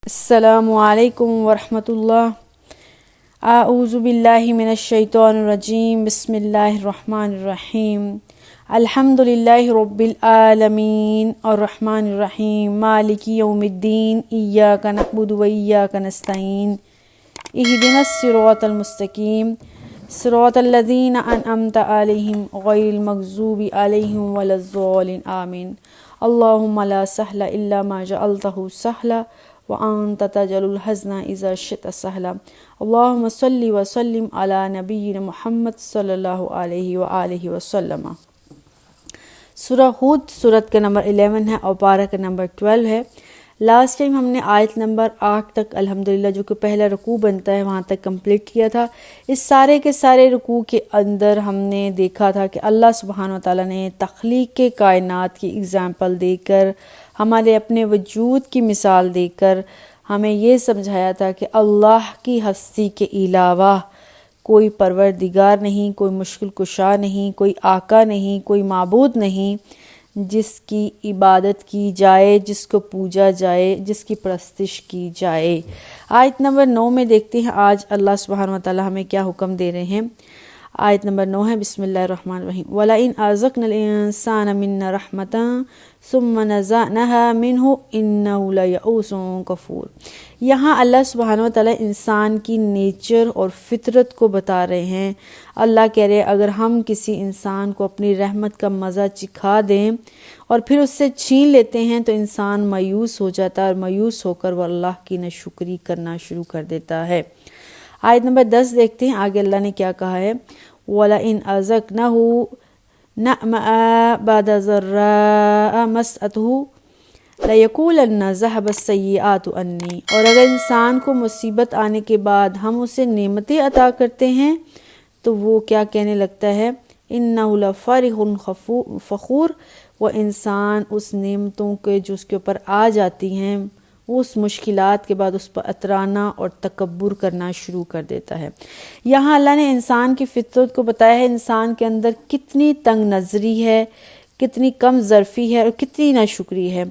السلام علیکم ورحمۃ اللہ۔ اعوذ باللہ من الشیطان الرجیم، بسم اللہ الرحمن الرحیم۔ الحمد للہ رب العالمین الرحمن الرحیم مالک یوم الدین، ایاک نعبد و ایاک نستعین، اہدنا الصراط المستقیم صراط الذین انعمت علیہم غیر المغضوب علیہم ولا الضالین، آمین۔ اللہم لا سہل الا ما جعلتہ سہلا وانت تجعل الحزن اذا شئت سہلا۔ اللہم صلی وسلم علی نبینا محمد صلی اللہ علیہ وآلہ وسلم۔ سورہ ہود سورت کا نمبر 11 ہے اور پارہ کا نمبر 12 ہے۔ لاسٹ ٹائم ہم نے آیت نمبر 8 تک الحمدللہ جو کہ پہلا رکوع بنتا ہے وہاں تک کمپلیٹ کیا تھا۔ اس سارے کے سارے رکوع کے اندر ہم نے دیکھا تھا کہ اللہ سبحانہ وتعالیٰ نے تخلیق کے کائنات کی اگزامپل دے کر، ہمارے اپنے وجود کی مثال دے کر ہمیں یہ سمجھایا تھا کہ اللہ کی ہستی کے علاوہ کوئی پروردگار نہیں، کوئی مشکل کشا نہیں، کوئی آقا نہیں، کوئی معبود نہیں جس کی عبادت کی جائے، جس کو پوجا جائے، جس کی پرستش کی جائے۔ آیت نمبر 9 میں دیکھتے ہیں آج اللہ سبحانہ وتعالی ہمیں کیا حکم دے رہے ہیں۔ آیت نمبر 9 ہے، بسم اللہ الرحمن الرحیم۔ وَلَئِنْ أَذَقْنَا الْإِنسَانَ مِنَّا رَحْمَةً ثُمَّ نَزَعْنَاهَا مِنْهُ إِنَّهُ لَيَئُوسٌ کفور۔ یہاں اللہ سبحانہ وتعالی انسان کی نیچر اور فطرت کو بتا رہے ہیں۔ اللہ کہہ رہے ہیں اگر ہم کسی انسان کو اپنی رحمت کا مزہ چکھا دیں اور پھر اس سے چھین لیتے ہیں تو انسان مایوس ہو جاتا ہے، اور مایوس ہو کر وہ اللہ کی ناشکری کرنا شروع کر دیتا ہے۔ آیت نمبر 10 دیکھتے ہیں آگے اللہ نے کیا کہا ہے۔ وَلَئِنْ أَذَقْنَاهُ نَعْمَاءَ بَعْدَ ضَرَّاءَ مَسَّتْهُ لَيَقُولَنَّ ذَهَبَ السَّيِّئَاتُ عَنِّي۔ اور اگر انسان کو مصیبت آنے کے بعد ہم اسے نعمتیں عطا کرتے ہیں تو وہ کیا کہنے لگتا ہے، إِنَّهُ لَفَرِحٌ فخور۔ وہ انسان اس نعمتوں کے جو اس کے اوپر آ جاتی ہیں وہ اس مشکلات کے بعد اس پر اترانا اور تکبر کرنا شروع کر دیتا ہے۔ یہاں اللہ نے انسان کی فطرت کو بتایا ہے، انسان کے اندر کتنی تنگ نظری ہے، کتنی کم ظرفی ہے اور کتنی ناشکری ہے۔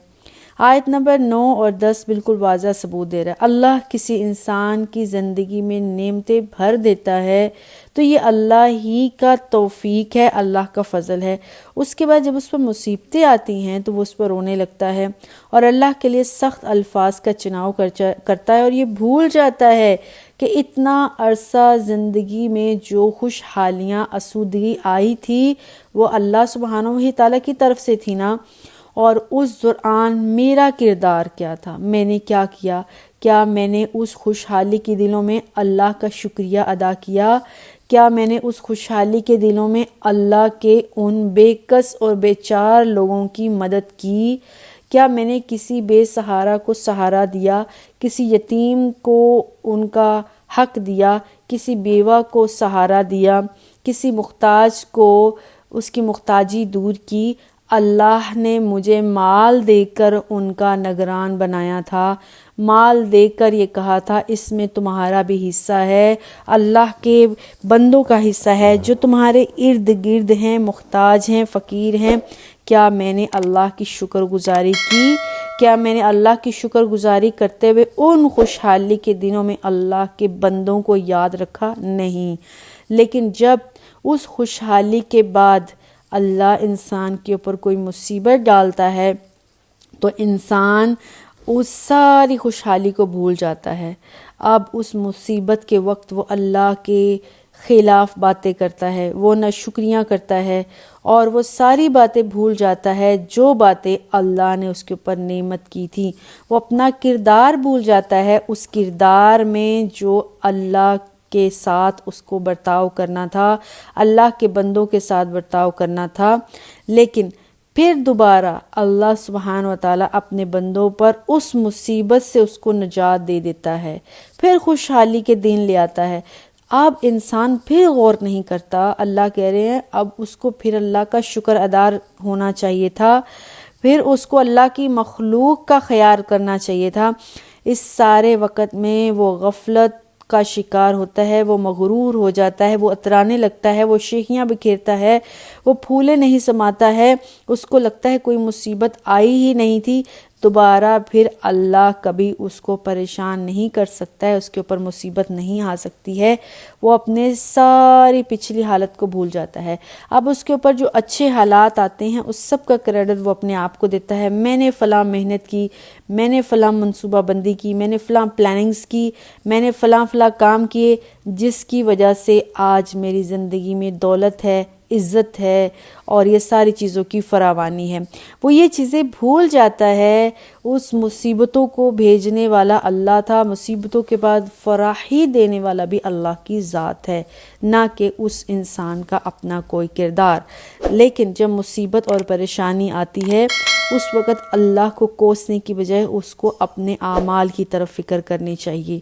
آیت نمبر 9 اور 10 بالکل واضح ثبوت دے رہا ہے۔ اللہ کسی انسان کی زندگی میں نعمتیں بھر دیتا ہے تو یہ اللہ ہی کا توفیق ہے، اللہ کا فضل ہے۔ اس کے بعد جب اس پر مصیبتیں آتی ہیں تو وہ اس پر رونے لگتا ہے اور اللہ کے لیے سخت الفاظ کا چناؤ کرتا ہے، اور یہ بھول جاتا ہے کہ اتنا عرصہ زندگی میں جو خوشحالیاں آسودگی آئی تھی وہ اللہ سبحانہ تعالیٰ کی طرف سے تھی نا، اور اس دوران میرا کردار کیا تھا، میں نے کیا کیا، کیا میں نے اس خوشحالی کے دنوں میں اللہ کا شکریہ ادا کیا، کیا میں نے اس خوشحالی کے دنوں میں اللہ کے ان بے کس اور بے چار لوگوں کی مدد کی، کیا میں نے کسی بے سہارا کو سہارا دیا، کسی یتیم کو ان کا حق دیا، کسی بیوہ کو سہارا دیا، کسی محتاج کو اس کی محتاجی دور کی۔ اللہ نے مجھے مال دے کر ان کا نگران بنایا تھا، مال دے کر یہ کہا تھا اس میں تمہارا بھی حصہ ہے، اللہ کے بندوں کا حصہ ہے جو تمہارے ارد گرد ہیں، محتاج ہیں، فقیر ہیں۔ کیا میں نے اللہ کی شکر گزاری کی؟ کیا میں نے اللہ کی شکر گزاری کرتے ہوئے ان خوشحالی کے دنوں میں اللہ کے بندوں کو یاد رکھا؟ نہیں۔ لیکن جب اس خوشحالی کے بعد اللہ انسان کے اوپر کوئی مصیبت ڈالتا ہے تو انسان اس ساری خوشحالی کو بھول جاتا ہے۔ اب اس مصیبت کے وقت وہ اللہ کے خلاف باتیں کرتا ہے، وہ ناشکریاں کرتا ہے اور وہ ساری باتیں بھول جاتا ہے جو باتیں اللہ نے اس کے اوپر نعمت کی تھی۔ وہ اپنا کردار بھول جاتا ہے، اس کردار میں جو اللہ کے ساتھ اس کو برتاؤ کرنا تھا، اللہ کے بندوں کے ساتھ برتاؤ کرنا تھا۔ لیکن پھر دوبارہ اللہ سبحانہ وتعالیٰ اپنے بندوں پر اس مصیبت سے اس کو نجات دے دیتا ہے، پھر خوشحالی کے دن لے آتا ہے۔ اب انسان پھر غور نہیں کرتا، اللہ کہہ رہے ہیں اب اس کو پھر اللہ کا شکر ادا ہونا چاہیے تھا، پھر اس کو اللہ کی مخلوق کا خیال کرنا چاہیے تھا۔ اس سارے وقت میں وہ غفلت کا شکار ہوتا ہے، وہ مغرور ہو جاتا ہے، وہ اترانے لگتا ہے، وہ شیخیاں بکھیرتا ہے، وہ پھولے نہیں سماتا ہے، اس کو لگتا ہے کوئی مصیبت آئی ہی نہیں تھی۔ دوبارہ پھر اللہ کبھی اس کو پریشان نہیں کر سکتا ہے، اس کے اوپر مصیبت نہیں آ سکتی ہے، وہ اپنے ساری پچھلی حالت کو بھول جاتا ہے۔ اب اس کے اوپر جو اچھے حالات آتے ہیں اس سب کا کریڈٹ وہ اپنے آپ کو دیتا ہے، میں نے فلاں محنت کی، میں نے فلاں منصوبہ بندی کی، میں نے فلاں پلاننگز کی، میں نے فلاں کام کیے، جس کی وجہ سے آج میری زندگی میں دولت ہے، عزت ہے اور یہ ساری چیزوں کی فراوانی ہے۔ وہ یہ چیزیں بھول جاتا ہے۔ اس مصیبتوں کو بھیجنے والا اللہ تھا، مصیبتوں کے بعد فراحی دینے والا بھی اللہ کی ذات ہے، نہ کہ اس انسان کا اپنا کوئی کردار۔ لیکن جب مصیبت اور پریشانی آتی ہے اس وقت اللہ کو کوسنے کی بجائے اس کو اپنے اعمال کی طرف فکر کرنی چاہیے۔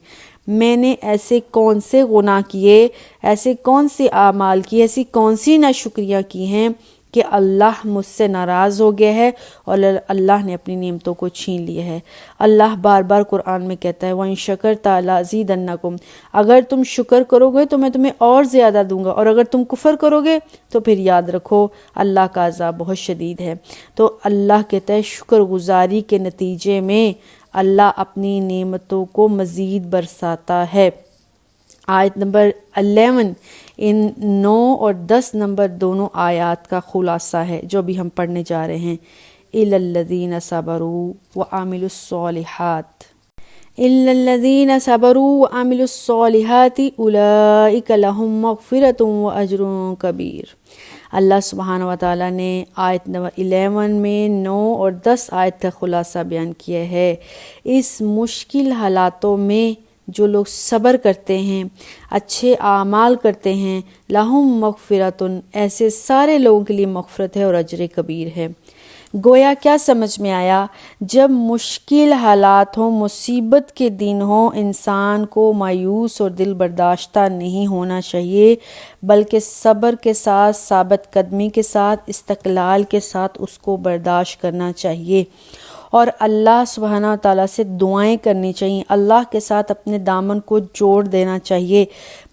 میں نے ایسے کون سے گناہ کیے، ایسے کون سے اعمال کیے، ایسی کون سی ناشکریاں کی ہیں کہ اللہ مجھ سے ناراض ہو گیا ہے اور اللہ نے اپنی نعمتوں کو چھین لیا ہے۔ اللہ بار بار قرآن میں کہتا ہے وَإِن شَكَرْتَ لَأَزِيدَنَّكُمْ، اگر تم شکر کرو گے تو میں تمہیں اور زیادہ دوں گا، اور اگر تم کفر کرو گے تو پھر یاد رکھو اللہ کا عذاب بہت شدید ہے۔ تو اللہ کہتا ہے شکر گزاری کے نتیجے میں اللہ اپنی نعمتوں کو مزید برساتا ہے۔ آیت نمبر 11 ان 9 اور 10 نمبر دونوں آیات کا خلاصہ ہے جو بھی ہم پڑھنے جا رہے ہیں۔ إِلَّا الَّذِينَ صَبَرُوا وَعَمِلُوا الصَّالِحَاتِ إِلَّا الَّذِينَ صَبَرُوا وَعَمِلُوا الصَّالِحَاتِ أُولَئِكَ لَهُم مَّغْفِرَةٌ وَأَجْرٌ كَبِيرٌ۔ اللہ سبحانہ وتعالیٰ نے آیت نمبر 11 میں 9 اور 10 آیت کا خلاصہ بیان کیا ہے۔ اس مشکل حالاتوں میں جو لوگ صبر کرتے ہیں، اچھے اعمال کرتے ہیں، لہم مغفرتن، ایسے سارے لوگوں کے لیے مغفرت ہے اور اجر کبیر ہے۔ گویا کیا سمجھ میں آیا؟ جب مشکل حالات ہوں، مصیبت کے دن ہوں، انسان کو مایوس اور دل برداشتہ نہیں ہونا چاہیے، بلکہ صبر کے ساتھ، ثابت قدمی کے ساتھ، استقلال کے ساتھ اس کو برداشت کرنا چاہیے، اور اللہ سبحانہ وتعالیٰ سے دعائیں کرنی چاہیے، اللہ کے ساتھ اپنے دامن کو جوڑ دینا چاہیے۔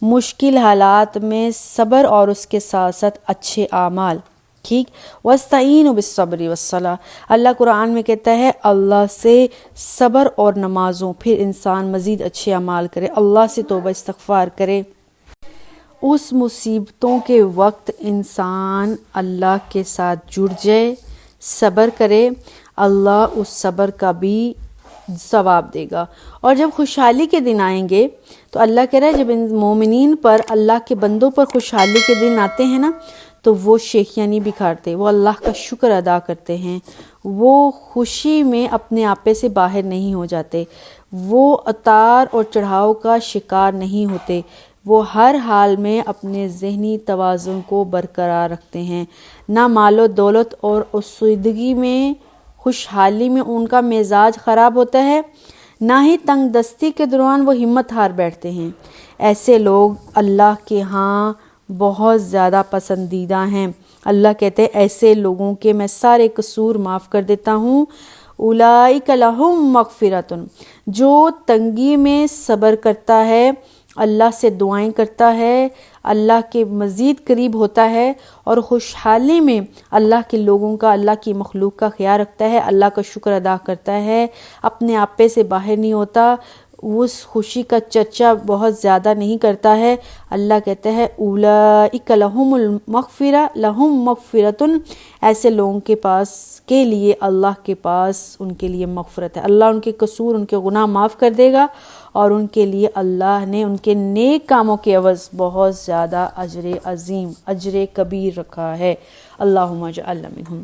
مشکل حالات میں صبر اور اس کے ساتھ ساتھ اچھے اعمال، ٹھیک۔ وَاسْتَعِینُوا بِالصَّبْرِ وَالصَّلَاةِ، اللہ قرآن میں کہتا ہے اللہ سے صبر اور نمازوں، پھر انسان مزید اچھے اعمال کرے، اللہ سے توبہ استغفار کرے۔ اس مصیبتوں کے وقت انسان اللہ کے ساتھ جڑ جائے، صبر کرے، اللہ اس صبر کا بھی ثواب دے گا۔ اور جب خوشحالی کے دن آئیں گے تو اللہ کہہ رہا ہے جب ان مومنین پر، اللہ کے بندوں پر خوشحالی کے دن آتے ہیں نا تو وہ شیخیاں نہیں بکھارتے، وہ اللہ کا شکر ادا کرتے ہیں، وہ خوشی میں اپنے آپے سے باہر نہیں ہو جاتے، وہ اتار اور چڑھاؤ کا شکار نہیں ہوتے، وہ ہر حال میں اپنے ذہنی توازن کو برقرار رکھتے ہیں۔ نہ مال و دولت اور اسودگی میں، خوشحالی میں ان کا مزاج خراب ہوتا ہے، نہ ہی تنگ دستی کے دوران وہ ہمت ہار بیٹھتے ہیں۔ ایسے لوگ اللہ کے ہاں بہت زیادہ پسندیدہ ہیں۔ اللہ کہتے ہیں ایسے لوگوں کے میں سارے قصور معاف کر دیتا ہوں۔ اولئک لہم مغفرۃ، جو تنگی میں صبر کرتا ہے، اللہ سے دعائیں کرتا ہے، اللہ کے مزید قریب ہوتا ہے، اور خوشحالی میں اللہ کے لوگوں کا، اللہ کی مخلوق کا خیال رکھتا ہے، اللہ کا شکر ادا کرتا ہے، اپنے آپے سے باہر نہیں ہوتا، اس خوشی کا چرچا بہت زیادہ نہیں کرتا ہے۔ اللہ کہتا ہے اولئک لہم المغفرہ، لہم مغفرۃ، ایسے لوگوں کے لیے اللہ کے پاس ان کے لیے مغفرت ہے، اللہ ان کے قصور، ان کے گناہ معاف کر دے گا، اور ان کے لیے اللہ نے ان کے نیک کاموں کے عوض بہت زیادہ اجر عظیم، اجر کبیر رکھا ہے۔ اللہم اجعلنا منہم۔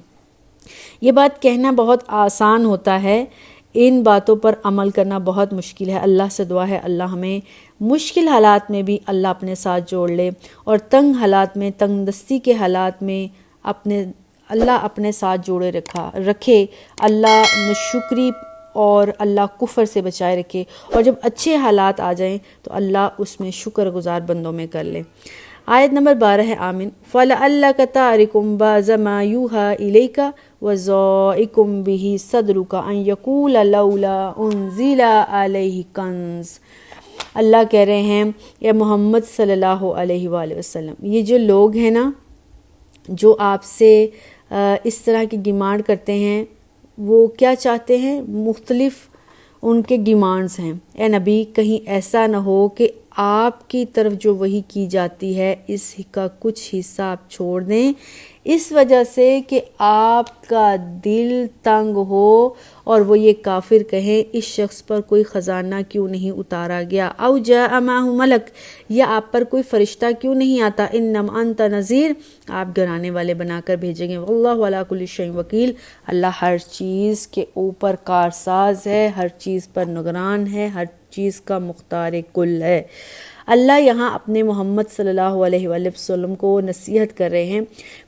یہ بات کہنا بہت آسان ہوتا ہے، ان باتوں پر عمل کرنا بہت مشکل ہے۔ اللہ سے دعا ہے اللہ ہمیں مشکل حالات میں بھی اللہ اپنے ساتھ جوڑ لے، اور تنگ حالات میں، تنگ دستی کے حالات میں اللہ اپنے ساتھ جوڑے رکھے، اللہ ناشکری اور اللہ کفر سے بچائے رکھے، اور جب اچھے حالات آ جائیں تو اللہ اس میں شکر گزار بندوں میں کر لے۔ آیت نمبر 12 ہے آمین۔ فَلَعَلَّكَ تَارِكٌ بَعْضَ مَا يُوحَىٰ إِلَيْكَ وَضَائِقٌ بِهِ صَدْرُكَ أَن يَقُولَ لَوْلَا أُنزِلَ عَلَيْهِ كَنزٌ۔ اللہ کہہ رہے ہیں یا محمد صلی اللہ علیہ وآلہ وسلم، یہ جو لوگ ہیں نا جو آپ سے اس طرح کی ڈیمانڈ کرتے ہیں، وہ کیا چاہتے ہیں، مختلف ان کے ڈیمانڈز ہیں۔ اے نبی، کہیں ایسا نہ ہو کہ آپ کی طرف جو وحی کی جاتی ہے اس کا کچھ حصہ آپ چھوڑ دیں، اس وجہ سے کہ آپ کا دل تنگ ہو اور وہ یہ کافر کہیں اس شخص پر کوئی خزانہ کیوں نہیں اتارا گیا، او جاء معہ ملک، یا آپ پر کوئی فرشتہ کیوں نہیں آتا، انما انت نذیر، آپ ڈرانے والے بنا کر بھیجیں گے، واللہ علی کل شیء وکیل، اللہ ہر چیز کے اوپر کارساز ہے، ہر چیز پر نگران ہے، ہر چیز کا مختار کل ہے۔ اللہ یہاں اپنے محمد صلی اللہ علیہ وآلہ وسلم کو نصیحت کر رہے ہیں۔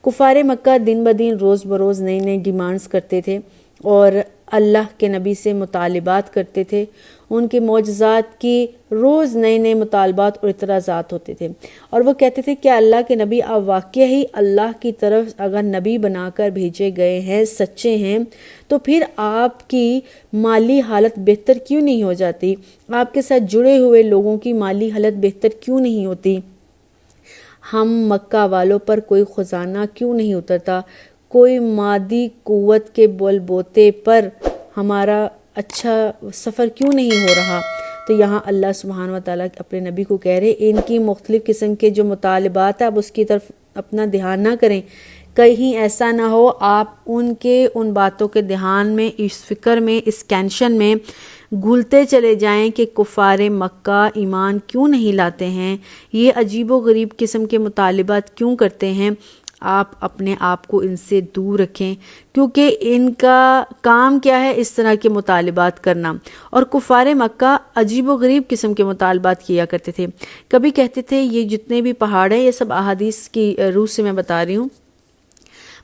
کفار مکہ دن بدن روز بروز نئی نئی ڈیمانڈز کرتے تھے اور اللہ کے نبی سے مطالبات کرتے تھے، ان کے معجزات کی روز نئے نئے مطالبات اور اعتراضات ہوتے تھے، اور وہ کہتے تھے کہ اللہ کے نبی آپ واقعی ہی اللہ کی طرف اگر نبی بنا کر بھیجے گئے ہیں، سچے ہیں، تو پھر آپ کی مالی حالت بہتر کیوں نہیں ہو جاتی، آپ کے ساتھ جڑے ہوئے لوگوں کی مالی حالت بہتر کیوں نہیں ہوتی، ہم مکہ والوں پر کوئی خزانہ کیوں نہیں اترتا، کوئی مادی قوت کے بل بوتے پر ہمارا اچھا سفر کیوں نہیں ہو رہا۔ تو یہاں اللہ سبحانہ وتعالیٰ اپنے نبی کو کہہ رہے ان کی مختلف قسم کے جو مطالبات ہیں آپ اس کی طرف اپنا دھیان نہ کریں، کہیں ایسا نہ ہو آپ ان باتوں کے دھیان میں، اس فکر میں، اس ٹینشن میں گھلتے چلے جائیں کہ کفار مکہ ایمان کیوں نہیں لاتے ہیں، یہ عجیب و غریب قسم کے مطالبات کیوں کرتے ہیں۔ آپ اپنے آپ کو ان سے دور رکھیں، کیونکہ ان کا کام کیا ہے، اس طرح کے مطالبات کرنا، اور کفار مکہ عجیب و غریب قسم کے مطالبات کیا کرتے تھے۔ کبھی کہتے تھے یہ جتنے بھی پہاڑ ہیں، یہ سب احادیث کی روح سے میں بتا رہی ہوں،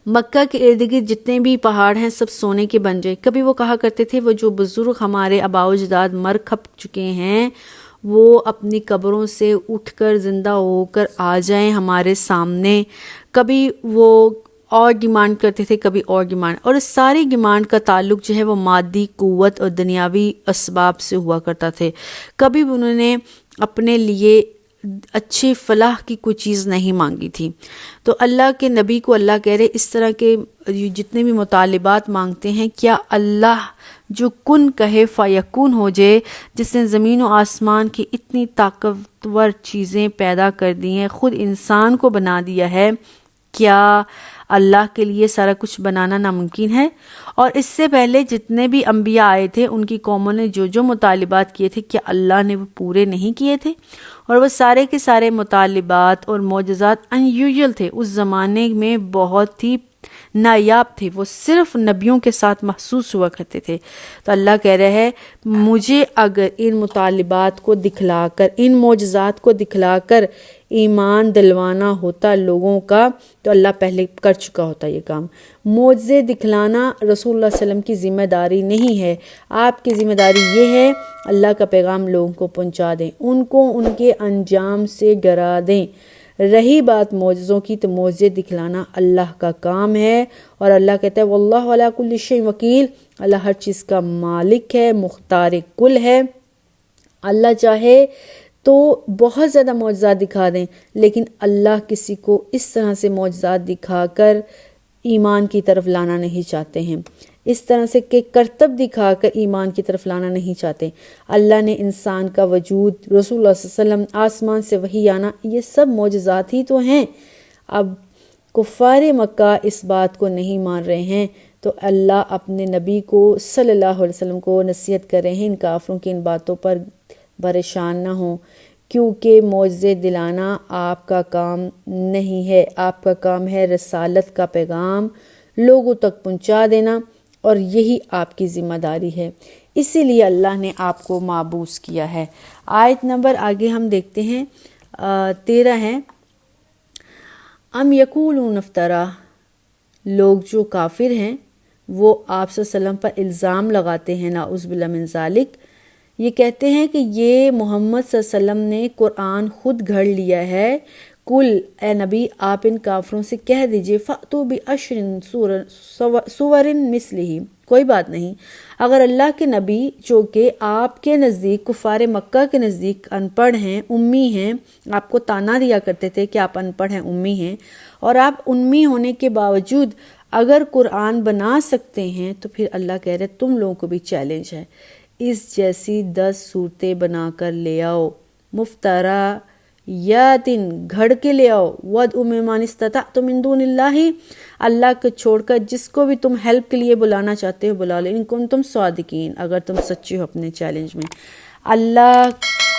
مکہ کے ارد گرد جتنے بھی پہاڑ ہیں سب سونے کے بن جائیں۔ کبھی وہ کہا کرتے تھے وہ جو بزرگ ہمارے آباء و اجداد مر کھپ چکے ہیں وہ اپنی قبروں سے اٹھ کر زندہ ہو کر آ جائیں ہمارے سامنے۔ کبھی وہ اور ڈیمانڈ کرتے تھے، کبھی اور ڈیمانڈ، اور اس ساری ڈیمانڈ کا تعلق جو ہے وہ مادی قوت اور دنیاوی اسباب سے ہوا کرتا تھے۔ کبھی بھی انہوں نے اپنے لیے اچھی فلاح کی کوئی چیز نہیں مانگی تھی۔ تو اللہ کے نبی کو اللہ کہہ رہے اس طرح کے جتنے بھی مطالبات مانگتے ہیں، کیا اللہ جو کن کہے فیکون ہو جائے، جس نے زمین و آسمان کی اتنی طاقتور چیزیں پیدا کر دی ہیں، خود انسان کو بنا دیا ہے، کیا اللہ کے لیے سارا کچھ بنانا ناممکن ہے؟ اور اس سے پہلے جتنے بھی انبیاء آئے تھے ان کی قوموں نے جو مطالبات کیے تھے، کیا اللہ نے وہ پورے نہیں کیے تھے؟ اور وہ سارے کے سارے مطالبات اور معجزات انیوژل تھے، اس زمانے میں بہت ہی نایاب تھے، وہ صرف نبیوں کے ساتھ محسوس ہوا کرتے تھے۔ تو اللہ کہہ رہے ہیں مجھے اگر ان مطالبات کو دکھلا کر، ان معجزات کو دکھلا کر ایمان دلوانا ہوتا لوگوں کا، تو اللہ پہلے کر چکا ہوتا یہ کام۔ معجزے دکھلانا رسول اللہ صلی اللہ علیہ وسلم کی ذمہ داری نہیں ہے، آپ کی ذمہ داری یہ ہے اللہ کا پیغام لوگوں کو پہنچا دیں، ان کو ان کے انجام سے ڈرا دیں۔ رہی بات معجزوں کی، تو معجزے دکھلانا اللہ کا کام ہے، اور اللہ کہتا ہے واللہ علی کل شیء وکیل، اللہ ہر چیز کا مالک ہے، مختار کل ہے۔ اللہ چاہے تو بہت زیادہ معجزات دکھا دیں، لیکن اللہ کسی کو اس طرح سے معجزات دکھا کر ایمان کی طرف لانا نہیں چاہتے ہیں، اس طرح سے کہ کرتب دکھا کر ایمان کی طرف لانا نہیں چاہتے۔ اللہ نے انسان کا وجود، رسول اللہ صلی اللہ علیہ وسلم، آسمان سے وحی آنا، یہ سب معجزات ہی تو ہیں۔ اب کفار مکہ اس بات کو نہیں مان رہے ہیں، تو اللہ اپنے نبی کو صلی اللہ علیہ وسلم کو نصیحت کر رہے ہیں ان کافروں کی ان باتوں پر پریشان نہ ہوں، کیونکہ معجزے دلانا آپ کا کام نہیں ہے، آپ کا کام ہے رسالت کا پیغام لوگوں تک پہنچا دینا، اور یہی آپ کی ذمہ داری ہے، اسی لیے اللہ نے آپ کو مابعوث کیا ہے۔ آیت نمبر آگے ہم دیکھتے ہیں 13 ہے، ام یقولون افترا، لوگ جو کافر ہیں وہ آپ صلی اللہ علیہ وسلم پر الزام لگاتے ہیں، نعوذ باللہ من ذالک، یہ کہتے ہیں کہ یہ محمد صلی اللہ علیہ وسلم نے قرآن خود گھڑ لیا ہے۔ کل، اے نبی آپ ان کافروں سے کہہ دیجئے فَأْتُوا بِعَشْرٍ سُوَرٍ مِثْلِهِ، کوئی بات نہیں، اگر اللہ کے نبی جو کہ آپ کے نزدیک، کفار مکہ کے نزدیک ان پڑھ ہیں، امی ہیں، آپ کو تانا دیا کرتے تھے کہ آپ ان پڑھ ہیں، امی ہیں، اور آپ امی ہونے کے باوجود اگر قرآن بنا سکتے ہیں تو پھر اللہ کہہ رہے تم لوگوں کو بھی چیلنج ہے، اس جیسی 10 صورتیں بنا کر لے آؤ، مفترا یاتن گھڑ کے لے آؤ، وَادْعُوا مِمَّنِ اسْتَطَعْتُم مِّن دُونِ اللَّہِ، اللہ کو چھوڑ کر جس کو بھی تم ہیلپ کے لیے بلانا چاہتے ہو بلا لو، ان کنتم صادقین، اگر تم سچے ہو اپنے چیلنج میں۔ اللہ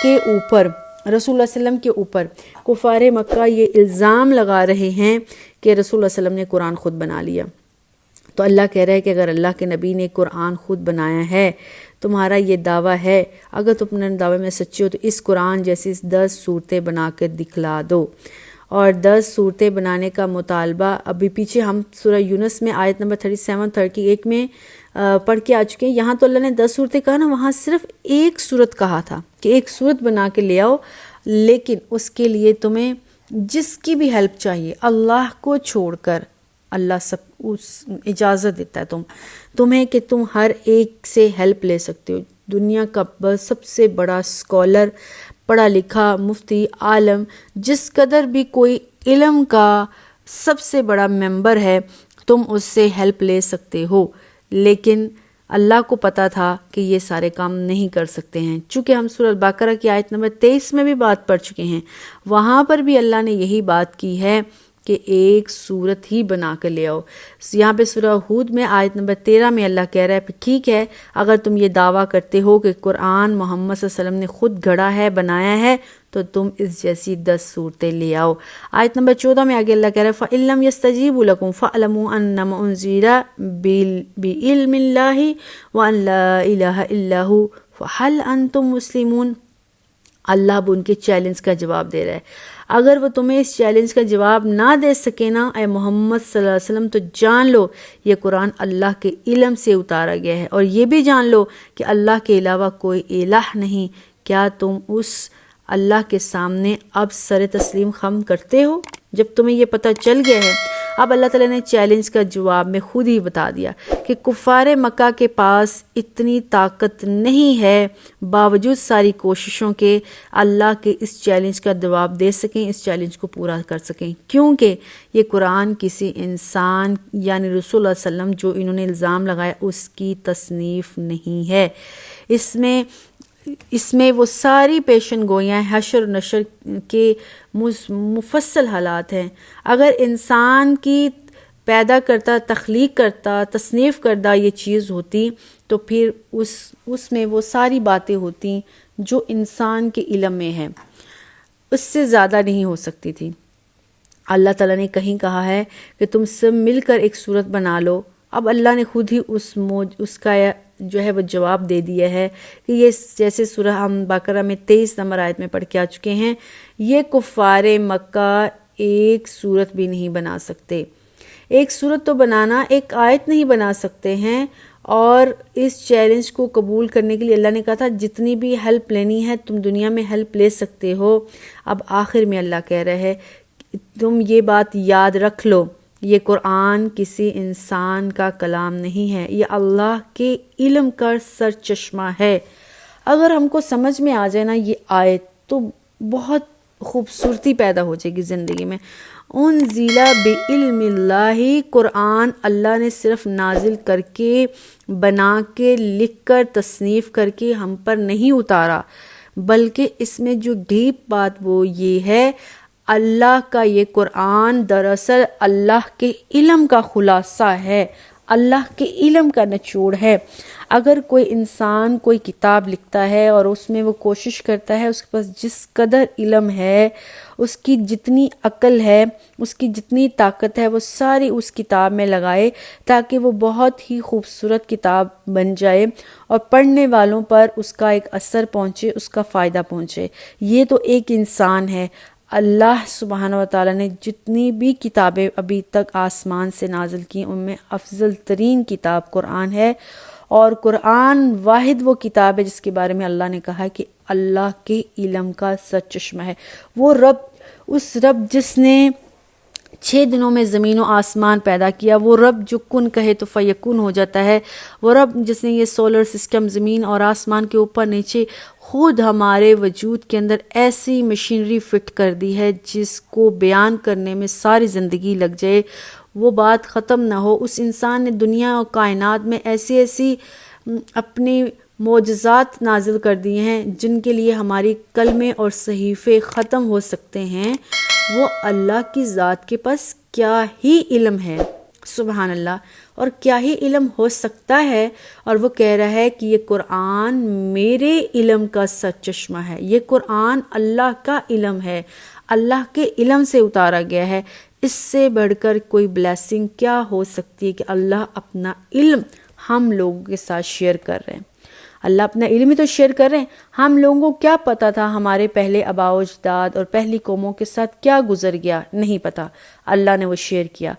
کے اوپر، رسول اللہ صلی اللہ علیہ وسلم کے اوپر کفار مکہ یہ الزام لگا رہے ہیں کہ رسول اللہ صلی اللہ علیہ وسلم نے قرآن خود بنا لیا۔ تو اللہ کہہ رہا ہے کہ اگر اللہ کے نبی نے قرآن خود بنایا ہے، تمہارا یہ دعویٰ ہے، اگر تم اپنے دعوے میں سچے ہو تو اس قرآن جیسی 10 صورتیں بنا کر دکھلا دو۔ اور 10 صورتیں بنانے کا مطالبہ ابھی پیچھے ہم سورہ یونس میں آیت نمبر 37-38 میں پڑھ کے آ چکے ہیں۔ یہاں تو اللہ نے 10 صورتیں کہا نا، وہاں صرف ایک صورت کہا تھا کہ ایک صورت بنا کے لے آؤ، لیکن اس کے لیے تمہیں جس کی بھی ہیلپ چاہیے اللہ کو چھوڑ کر، اللہ سب اس اجازت دیتا ہے تمہیں کہ تم ہر ایک سے ہیلپ لے سکتے ہو۔ دنیا کا سب سے بڑا اسکالر، پڑھا لکھا مفتی عالم، جس قدر بھی کوئی علم کا سب سے بڑا ممبر ہے، تم اس سے ہیلپ لے سکتے ہو، لیکن اللہ کو پتا تھا کہ یہ سارے کام نہیں کر سکتے ہیں۔ چونکہ ہم سورہ البقرہ کی آیت نمبر 23 میں بھی بات پڑھ چکے ہیں، وہاں پر بھی اللہ نے یہی بات کی ہے کہ ایک صورت ہی بنا کر لے آؤ۔ یہاں پہ سورہ ہود میں آیت نمبر 13 میں اللہ کہہ رہا ہے ٹھیک ہے، اگر تم یہ دعویٰ کرتے ہو کہ قرآن محمد صلی اللہ علیہ وسلم نے خود گھڑا ہے، بنایا ہے، تو تم اس جیسی 10 صورتیں لے آؤ۔ آیت نمبر 14 میں آگے اللہ کہہ رہا ہے فَإِن لَّمْ يَسْتَجِيبُوا لَكُمْ فَاعْلَمُوا أَنَّمَا أُنزِلَ بِعِلْمِ اللَّهِ وَأَن لَّا إِلَٰهَ إِلَّا هُوَ فَهَلْ أَنتُم مُّسْلِمُونَ۔ اللہ اب ان کے چیلنج کا جواب دے رہا ہے، اگر وہ تمہیں اس چیلنج کا جواب نہ دے سکے نا اے محمد صلی اللہ علیہ وسلم، تو جان لو یہ قرآن اللہ کے علم سے اتارا گیا ہے، اور یہ بھی جان لو کہ اللہ کے علاوہ کوئی الہ نہیں۔ کیا تم اس اللہ کے سامنے اب سر تسلیم خم کرتے ہو؟ جب تمہیں یہ پتہ چل گیا ہے، اب اللہ تعالیٰ نے چیلنج کا جواب میں خود ہی بتا دیا کہ کفار مکہ کے پاس اتنی طاقت نہیں ہے، باوجود ساری کوششوں کے، اللہ کے اس چیلنج کا جواب دے سکیں، اس چیلنج کو پورا کر سکیں، کیونکہ یہ قرآن کسی انسان یعنی رسول اللہ صلی اللہ علیہ وسلم جو انہوں نے الزام لگایا اس کی تصنیف نہیں ہے۔ اس میں وہ ساری پیشن گوئیاں حشر و نشر کے مفصل حالات ہیں۔ اگر انسان کی پیدا کرتا، تخلیق کرتا، تصنیف کردہ یہ چیز ہوتی تو پھر اس میں وہ ساری باتیں ہوتی جو انسان کے علم میں ہے، اس سے زیادہ نہیں ہو سکتی تھی۔ اللہ تعالیٰ نے کہیں کہا ہے کہ تم سب مل کر ایک صورت بنا لو، اب اللہ نے خود ہی اس کا جو ہے وہ جواب دے دیا ہے کہ یہ جیسے سورہ ہم بقرہ میں 23 نمبر آیت میں پڑھ کے آ چکے ہیں، یہ کفار مکہ ایک صورت بھی نہیں بنا سکتے۔ ایک صورت تو بنانا، ایک آیت نہیں بنا سکتے ہیں، اور اس چیلنج کو قبول کرنے کے لیے اللہ نے کہا تھا جتنی بھی ہیلپ لینی ہے تم دنیا میں ہیلپ لے سکتے ہو۔ اب آخر میں اللہ کہہ رہا ہے تم یہ بات یاد رکھ لو، یہ قرآن کسی انسان کا کلام نہیں ہے، یہ اللہ کے علم کا سر چشمہ ہے۔ اگر ہم کو سمجھ میں آ جائے نا یہ آیت تو بہت خوبصورتی پیدا ہو جائے گی زندگی میں۔ انزل بعلم اللہ، قرآن اللہ نے صرف نازل کر کے، بنا کے، لکھ کر، تصنیف کر کے ہم پر نہیں اتارا، بلکہ اس میں جو ڈیپ بات وہ یہ ہے، اللہ کا یہ قرآن دراصل اللہ کے علم کا خلاصہ ہے، اللہ کے علم کا نچوڑ ہے۔ اگر کوئی انسان کوئی کتاب لکھتا ہے اور اس میں وہ کوشش کرتا ہے، اس کے پاس جس قدر علم ہے، اس کی جتنی عقل ہے، اس کی جتنی طاقت ہے، وہ ساری اس کتاب میں لگائے تاکہ وہ بہت ہی خوبصورت کتاب بن جائے اور پڑھنے والوں پر اس کا ایک اثر پہنچے، اس کا فائدہ پہنچے۔ یہ تو ایک انسان ہے۔ اللہ سبحانہ وتعالیٰ نے جتنی بھی کتابیں ابھی تک آسمان سے نازل کی ان میں افضل ترین کتاب قرآن ہے، اور قرآن واحد وہ کتاب ہے جس کے بارے میں اللہ نے کہا کہ اللہ کے علم کا سچ چشمہ ہے۔ وہ رب، اس رب جس نے 6 دنوں میں زمین و آسمان پیدا کیا، وہ رب جو کن کہے تو فیکون ہو جاتا ہے، وہ رب جس نے یہ سولر سسٹم زمین اور آسمان کے اوپر نیچے خود ہمارے وجود کے اندر ایسی مشینری فٹ کر دی ہے جس کو بیان کرنے میں ساری زندگی لگ جائے، وہ بات ختم نہ ہو۔ اس انسان نے دنیا اور کائنات میں ایسی اپنی معجزات نازل کر دیے ہیں جن کے لیے ہماری کلمے اور صحیفے ختم ہو سکتے ہیں۔ وہ اللہ کی ذات کے پاس کیا ہی علم ہے، سبحان اللہ، اور کیا ہی علم ہو سکتا ہے۔ اور وہ کہہ رہا ہے کہ یہ قرآن میرے علم کا سرچشمہ ہے، یہ قرآن اللہ کا علم ہے، اللہ کے علم سے اتارا گیا ہے۔ اس سے بڑھ کر کوئی بلیسنگ کیا ہو سکتی ہے کہ اللہ اپنا علم ہم لوگوں کے ساتھ شیئر کر رہے ہیں۔ اللہ اپنا علم ہی تو شیئر کر رہے ہیں۔ ہم لوگوں کو کیا پتا تھا ہمارے پہلے آباء و اجداد اور پہلی قوموں کے ساتھ کیا گزر گیا، نہیں پتا، اللہ نے وہ شیئر کیا۔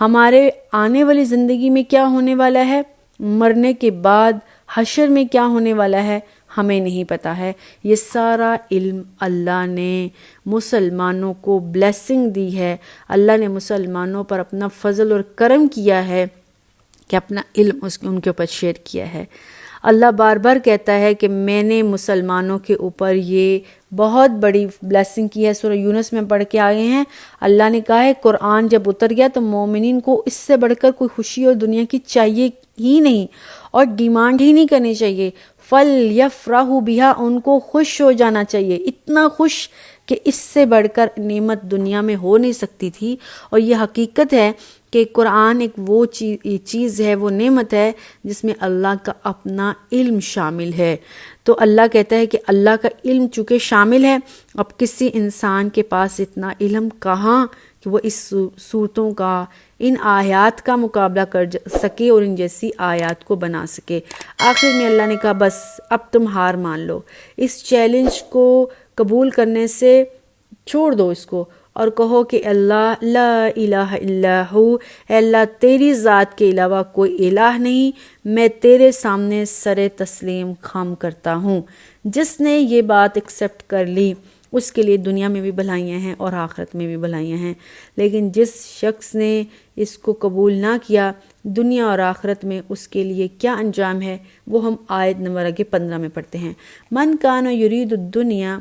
ہمارے آنے والی زندگی میں کیا ہونے والا ہے، مرنے کے بعد حشر میں کیا ہونے والا ہے، ہمیں نہیں پتا ہے۔ یہ سارا علم اللہ نے مسلمانوں کو بلیسنگ دی ہے، اللہ نے مسلمانوں پر اپنا فضل اور کرم کیا ہے کہ اپنا علم ان کے اوپر شیئر کیا ہے۔ اللہ بار بار کہتا ہے کہ میں نے مسلمانوں کے اوپر یہ بہت بڑی بلیسنگ کی ہے۔ سورہ یونس میں پڑھ کے آگے ہیں، اللہ نے کہا ہے قرآن جب اتر گیا تو مومنین کو اس سے بڑھ کر کوئی خوشی اور دنیا کی چاہیے ہی نہیں اور ڈیمانڈ ہی نہیں کرنی چاہیے۔ فَلْيَفْرَحُوا بِهَا، ان کو خوش ہو جانا چاہیے، اتنا خوش کہ اس سے بڑھ کر نعمت دنیا میں ہو نہیں سکتی تھی۔ اور یہ حقیقت ہے کہ قرآن ایک وہ چیز ہے، وہ نعمت ہے جس میں اللہ کا اپنا علم شامل ہے۔ تو اللہ کہتا ہے کہ اللہ کا علم چونکہ شامل ہے، اب کسی انسان کے پاس اتنا علم کہاں کہ وہ اس صورتوں کا، ان آیات کا مقابلہ کر سکے اور ان جیسی آیات کو بنا سکے۔ آخر میں اللہ نے کہا بس اب تم ہار مان لو، اس چیلنج کو قبول کرنے سے چھوڑ دو اس کو اور کہو کہ اللہ لا الہ الا ہو، اے اللہ تیری ذات کے علاوہ کوئی الہ نہیں، میں تیرے سامنے سر تسلیم خم کرتا ہوں۔ جس نے یہ بات ایکسیپٹ کر لی اس کے لیے دنیا میں بھی بھلائیاں ہیں اور آخرت میں بھی بھلائیاں ہیں، لیکن جس شخص نے اس کو قبول نہ کیا دنیا اور آخرت میں اس کے لیے کیا انجام ہے وہ ہم آیت نمبر آگے 15 میں پڑھتے ہیں۔ من کان یرید الدنیا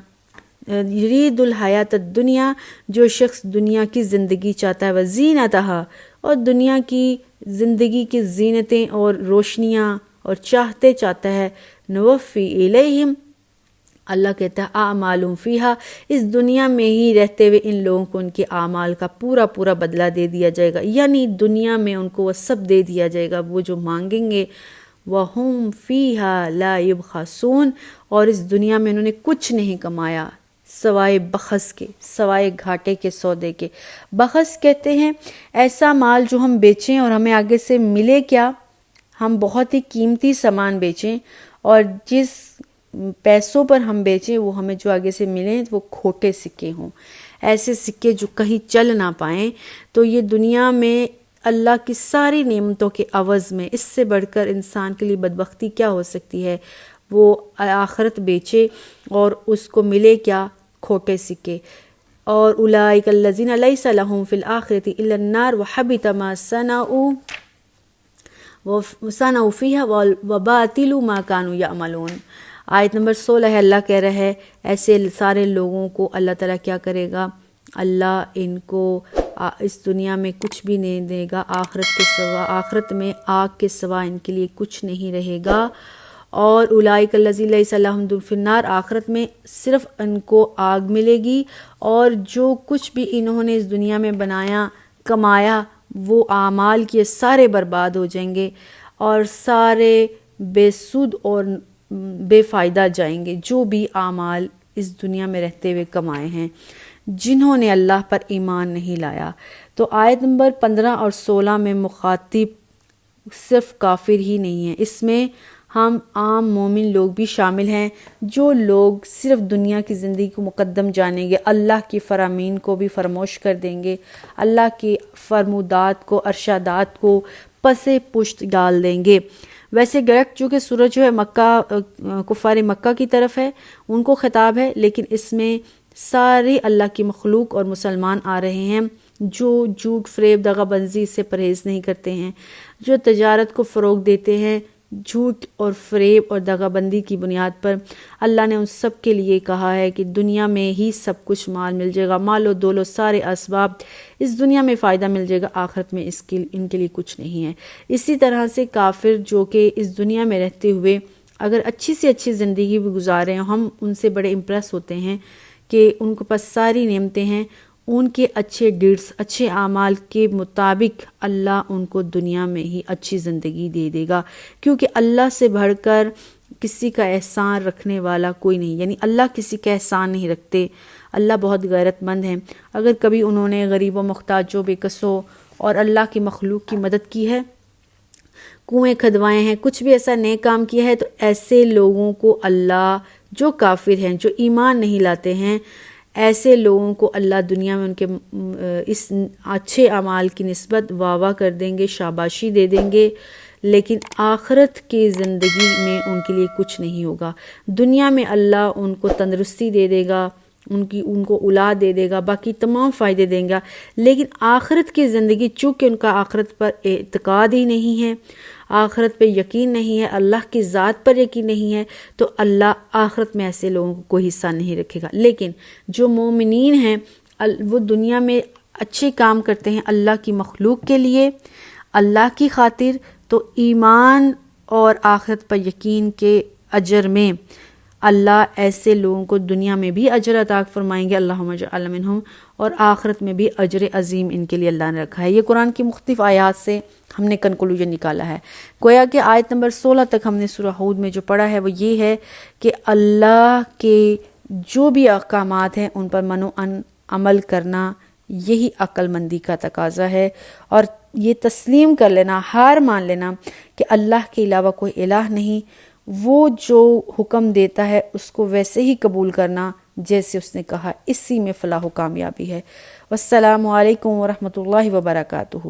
یرید الحیات الدنیا، جو شخص دنیا کی زندگی چاہتا ہے، وزینتہا، اور دنیا کی زندگی کی زینتیں اور روشنیاں اور چاہتا ہے، نوفی الیہم، اللہ کہتا ہے اعمالہم فیہا، اس دنیا میں ہی رہتے ہوئے ان لوگوں کو ان کے اعمال کا پورا بدلہ دے دیا جائے گا، یعنی دنیا میں ان کو وہ سب دے دیا جائے گا وہ جو مانگیں گے۔ وَهُمْ فِيهَا لَا يُبْخَسُونَ، اور اس دنیا میں انہوں نے کچھ نہیں کمایا سوائے بخس کے، سوائے گھاٹے کے سودے کے۔ بخس کہتے ہیں ایسا مال جو ہم بیچیں اور ہمیں آگے سے ملے کیا، ہم بہت ہی قیمتی سامان بیچیں اور جس پیسوں پر ہم بیچیں وہ ہمیں جو آگے سے ملیں وہ کھوٹے سکے ہوں، ایسے سکے جو کہیں چل نہ پائیں۔ تو یہ دنیا میں اللہ کی ساری نعمتوں کے عوض میں اس سے بڑھ کر انسان کے لیے بدبختی کیا ہو سکتی ہے، وہ آخرت بیچے اور اس کو ملے کیا، کھوٹے سکے۔ اور اولئک الذین لیس لہم فی الآخرۃ الا النار وحبط ما صنعوا فیہا وباطل ما کانوا یعملون۔ آیت نمبر 16 ہے، اللہ کہہ رہا ہے ایسے سارے لوگوں کو اللہ تعالیٰ کیا کرے گا، اللہ ان کو اس دنیا میں کچھ بھی نہیں دے گا، آخرت میں آگ کے سوا ان کے لیے کچھ نہیں رہے گا۔ اور اولئک الذین لیس لہم فی النار، آخرت میں صرف ان کو آگ ملے گی، اور جو کچھ بھی انہوں نے اس دنیا میں بنایا کمایا وہ اعمال کے سارے برباد ہو جائیں گے اور سارے بے سود اور بے فائدہ جائیں گے، جو بھی اعمال اس دنیا میں رہتے ہوئے کمائے ہیں جنہوں نے اللہ پر ایمان نہیں لایا۔ تو آیت نمبر 15 اور 16 میں مخاطب صرف کافر ہی نہیں ہیں، اس میں ہم عام مومن لوگ بھی شامل ہیں، جو لوگ صرف دنیا کی زندگی کو مقدم جانیں گے، اللہ کی فرامین کو بھی فراموش کر دیں گے، اللہ کی فرمودات کو، ارشادات کو پس پشت ڈال دیں گے۔ ویسے ڈائریکٹ چونکہ سورج جو ہے مکہ، کفار مکہ کی طرف ہے، ان کو خطاب ہے، لیکن اس میں ساری اللہ کی مخلوق اور مسلمان آ رہے ہیں جو جھوٹ فریب دغا بازی سے پرہیز نہیں کرتے ہیں، جو تجارت کو فروغ دیتے ہیں، جھوٹ اور فریب اور دغا بندی کی بنیاد پر اللہ نے ان سب کے لیے کہا ہے کہ دنیا میں ہی سب کچھ مال مل جائے گا، مال و دولت سارے اسباب اس دنیا میں فائدہ مل جائے گا، آخرت میں ان کے لیے کچھ نہیں ہے۔ اسی طرح سے کافر جو کہ اس دنیا میں رہتے ہوئے اگر اچھی سے اچھی زندگی بھی گزارے ہیں، ہم ان سے بڑے امپریس ہوتے ہیں کہ ان کے پاس ساری نعمتیں ہیں، ان کے اچھے ڈیڈز، اچھے اعمال کے مطابق اللہ ان کو دنیا میں ہی اچھی زندگی دے دے گا، کیونکہ اللہ سے بڑھ کر کسی کا احسان رکھنے والا کوئی نہیں، یعنی اللہ کسی کا احسان نہیں رکھتے۔ اللہ بہت غیرت مند ہیں، اگر کبھی انہوں نے غریب و محتاجوں، بے کسوں اور اللہ کی مخلوق کی مدد کی ہے، کنویں کھدوائے ہیں، کچھ بھی ایسا نیک کام کیا ہے، تو ایسے لوگوں کو اللہ، جو کافر ہیں، جو ایمان نہیں لاتے ہیں، ایسے لوگوں کو اللہ دنیا میں ان کے اس اچھے اعمال کی نسبت واہ واہ کر دیں گے، شاباشی دے دیں گے، لیکن آخرت کی زندگی میں ان کے لیے کچھ نہیں ہوگا۔ دنیا میں اللہ ان کو تندرستی دے دے گا، ان کو اولاد دے دے گا، باقی تمام فائدے دیں گا، لیکن آخرت کی زندگی چونکہ ان کا آخرت پر اعتقاد ہی نہیں ہے، آخرت پہ یقین نہیں ہے، اللہ کی ذات پر یقین نہیں ہے، تو اللہ آخرت میں ایسے لوگوں کو کوئی حصہ نہیں رکھے گا۔ لیکن جو مومنین ہیں وہ دنیا میں اچھے کام کرتے ہیں اللہ کی مخلوق کے لیے، اللہ کی خاطر، تو ایمان اور آخرت پر یقین کے اجر میں اللہ ایسے لوگوں کو دنیا میں بھی اجر عطا فرمائیں گے، اللہم اجعلنا منہم، اور آخرت میں بھی اجر عظیم ان کے لیے اللہ نے رکھا ہے۔ یہ قرآن کی مختلف آیات سے ہم نے کنکلوژن نکالا ہے۔ گویا کہ آیت نمبر 16 تک ہم نے سورہ ہود میں جو پڑھا ہے وہ یہ ہے کہ اللہ کے جو بھی احکامات ہیں ان پر منوعاً عمل کرنا، یہی عقل مندی کا تقاضا ہے، اور یہ تسلیم کر لینا، ہار مان لینا کہ اللہ کے علاوہ کوئی الہ نہیں، وہ جو حکم دیتا ہے اس کو ویسے ہی قبول کرنا جیسے اس نے کہا، اسی میں فلاح و کامیابی ہے۔ والسلام علیکم ورحمۃ اللہ وبرکاتہ۔